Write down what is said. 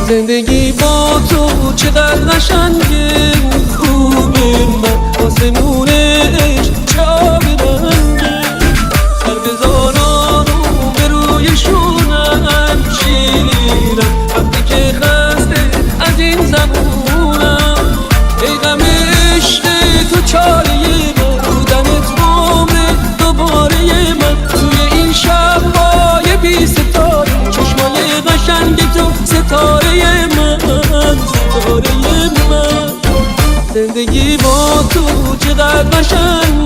زندگی با تو چقدر قشنگه، خوبه من آسمونش چا برنگه، سر بزاران رو به رویشونم شیرینم وقتی که خسته از این زمونم. ای غم عشق تو چاره من، بودنت عمر دوباره من، توی این شب‌های بی ستاره چشمای قشنگ تو ستاره من، ستاره من. زندگی با تو چقدر قشنگ